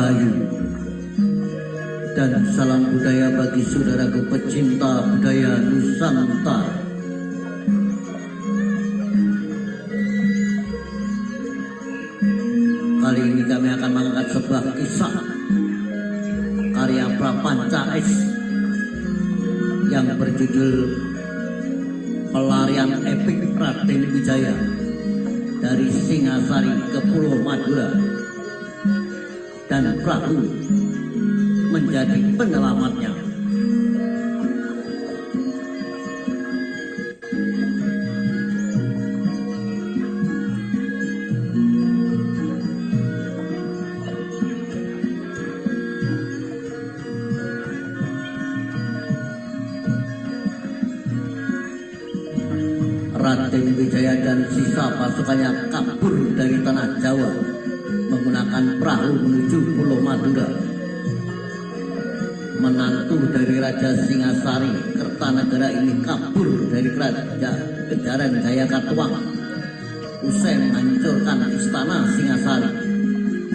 Rahayu dan salam budaya bagi saudaraku pecinta budaya Nusantara. Kali ini kami akan mengangkat sebuah kisah karya Prapanca S yang berjudul Pelarian Epik Raden Wijaya dari Singasari ke Pulau Madura, dan perahu menjadi penyelamatnya. Raden Wijaya dan sisa pasukannya kabur dari tanah Jawa menggunakan perahu menuju Pulau Madura. Menantu dari Raja Singasari Kertanegara ini kabur dari kejaran Jayakatwang usai menghancurkan istana Singasari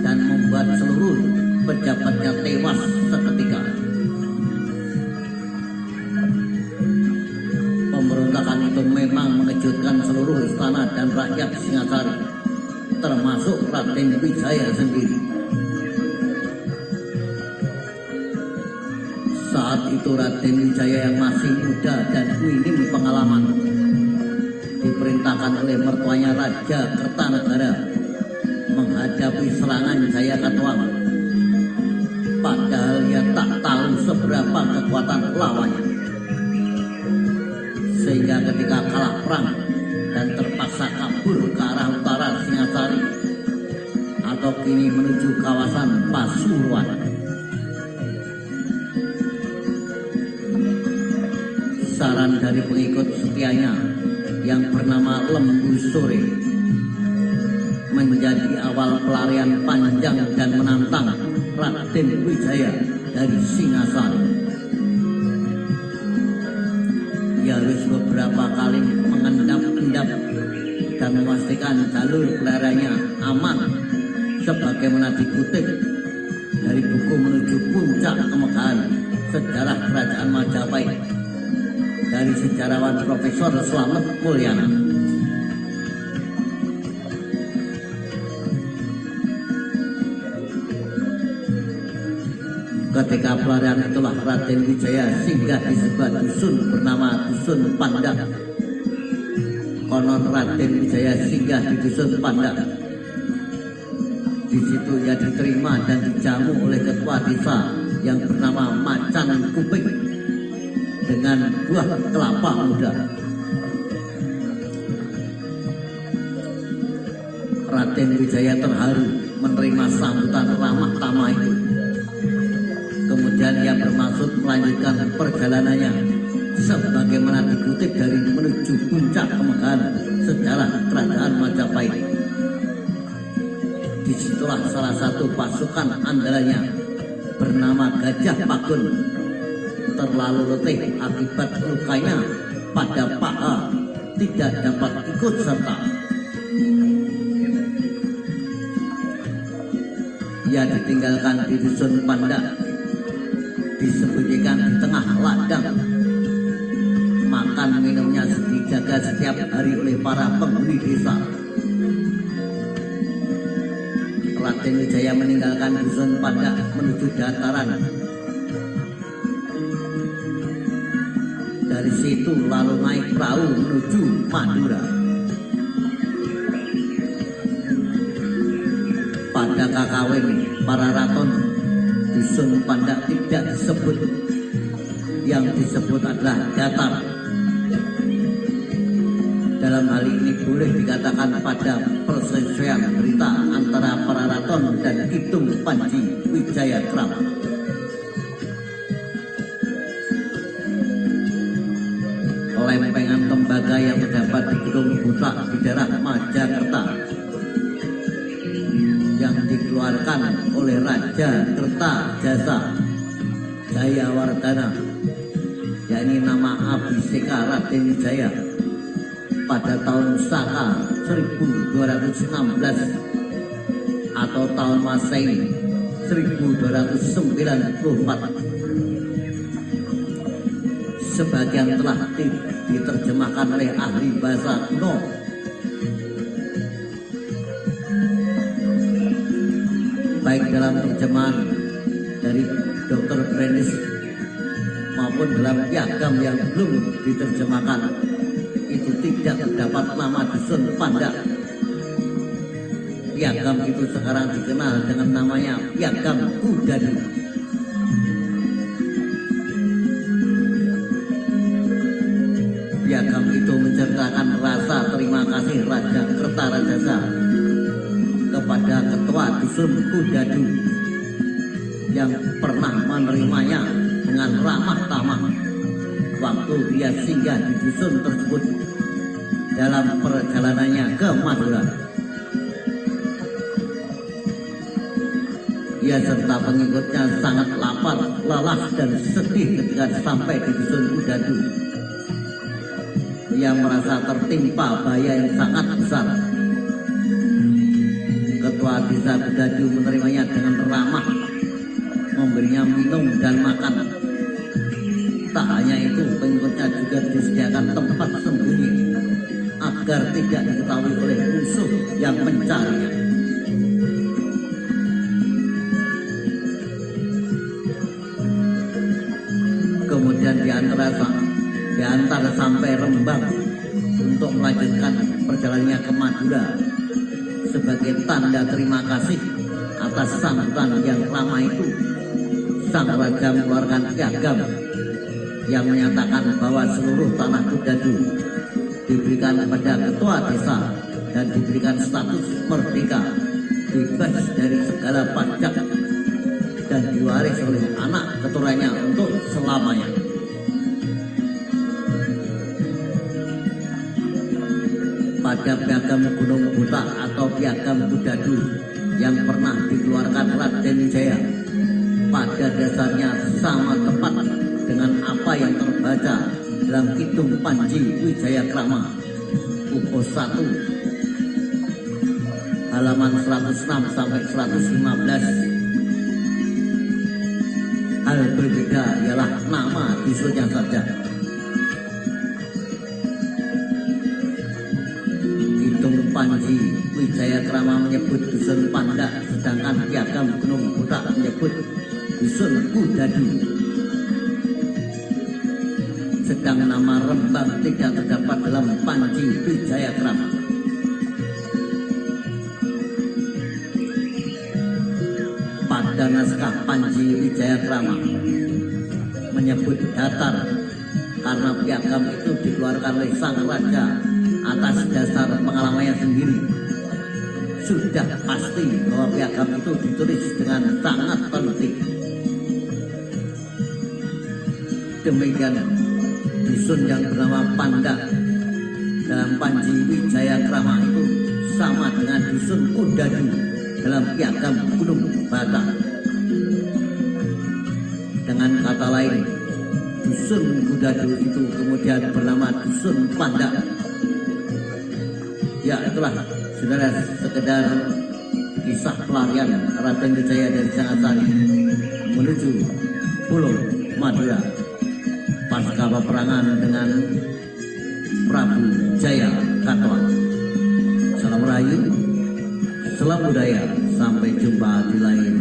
dan membuat seluruh pejabatnya tewas seketika. Pemberontakan itu memang mengejutkan seluruh istana dan rakyat Singasari, termasuk Raden Wijaya sendiri. Saat itu Raden Wijaya yang masih muda dan minim pengalaman diperintahkan oleh mertuanya Raja Kertanegara menghadapi serangan Jayakatwang, padahal ia tak tahu seberapa kekuatan lawannya. Sehingga ketika kalah perang dan terpaksa kabur ke arah utara Singasari atau kini menuju kawasan Pasuruan. Saran dari pengikut setianya yang bernama Lembu Sore menjadi awal pelarian panjang dan menantang Raden Wijaya dari Singasari. Ia harus beberapa kali mengendap-endap dan memastikan jalur pelariannya aman, sebagaimana dikutip dari buku Menuju Puncak Kemegahan Sejarah Kerajaan Majapahit dari sejarawan Profesor Slamet Mulyana. Ketika pelarian itulah Raden Wijaya singgah di sebuah dusun bernama Dusun Pandak. Konon Raden Wijaya singgah di Dusun Pandak. Di situ ia diterima dan dijamu oleh ketua desa yang bernama Macan Kuping dengan buah kelapa muda. Raden Wijaya terharu menerima sambutan ramah tamah itu. Kemudian ia bermaksud melanjutkan perjalanannya sebagaimana dikutip dari Menuju Puncak Kemegahan Sejarah Kerajaan Majapahit. Disitulah salah satu pasukan andalannya bernama Gajah Pagun terlalu letih akibat lukanya pada paha tidak dapat ikut serta. Ia ditinggalkan di Dusun Pandak, disembunyikan di tengah ladang. Makan minumnya dijaga setiap hari oleh para penghuni desa. Raden Wijaya meninggalkan Dusun Pandak menuju dataran. Dari situ lalu naik perahu menuju Madura. Pada kakawin para raton, Dusun Pandak tidak disebut, yang disebut adalah datar. Dalam hal ini boleh dikatakan pada perselisihan berita antara para raton dan Kidung Panji Wijayakrama. Lempengan tembaga yang terdapat di Gunung Butak di daerah Majakerta yang dikeluarkan oleh Raja Kertajasa Jayawardhana, yakni nama Abhiseka Raden Wijaya, pada tahun Saka 1216 atau tahun Masehi 1294. Sebagian telah diterjemahkan oleh ahli bahasa kuno. Baik dalam terjemahan dari Dr. Brandis maupun dalam piagam yang belum diterjemahkan, itu tidak terdapat nama dusun Pandak. Piagam itu sekarang dikenal dengan namanya Piagam Kudadu. Piagam itu menceritakan rasa terima kasih Raja Kertarajasa kepada ketua dusun Kudadu yang pernah menerimanya dengan ramah tamah waktu dia singgah di dusun tersebut dalam perjalanannya ke Madura. Ia serta pengikutnya sangat lapar, lelah, dan sedih ketika sampai di dusun Kudadu. Ia merasa tertimpa bahaya yang sangat besar. Ketua desa Kudadu menerimanya dengan ramah, memberinya minum dan makan. Tak hanya itu, pengikutnya juga disediakan tempat sembunyi agar tidak diketahui oleh musuh yang mencarinya. Kemudian diantar sampai Rembang untuk melanjutkan perjalanannya ke Madura sebagai tanda terima kasih atas sambutan yang lama itu. Sang raja mengeluarkan piagam yang menyatakan bahwa seluruh tanah Kudadu diberikan kepada ketua desa dan diberikan status merdeka, bebas dari segala pajak, dan diwaris oleh anak keturunannya untuk selamanya. Pada piagam Gunung Buta atau piagam Kudadu yang pernah dikeluarkan Raden Wijaya, pada dasarnya sama tepat dengan apa yang terbaca dalam Kidung Panji Wijaya Krama Buku 1 halaman 106 sampai 115. Hal berbeda ialah nama dusunnya saja. Kidung Panji Wijaya Krama menyebut dusun Pandak, sedangkan piagam Gunung Buta menyebut dusun Kudadu. Sedang nama Rembang tidak terdapat dalam Panji Wijaya Krama. Pada naskah Panji Wijaya Krama menyebut datar karena piagam itu dikeluarkan oleh sang raja atas dasar pengalamannya sendiri. Sudah pasti bahwa piagam itu ditulis dengan sangat teliti. Demikian dusun yang bernama Pandak dalam Panji Wijaya Krama itu sama dengan dusun Kudadu dalam piagam Gunung Bata. Dengan kata lain, dusun Kudadu itu kemudian bernama dusun Pandak. Ya, itulah saudara sekedar kisah pelarian Raden Wijaya dari Sangasari menuju Pulau Madura pasca peperangan dengan Prabu Jaya Katuak. Salam Rahayu, salam budaya, sampai jumpa di lain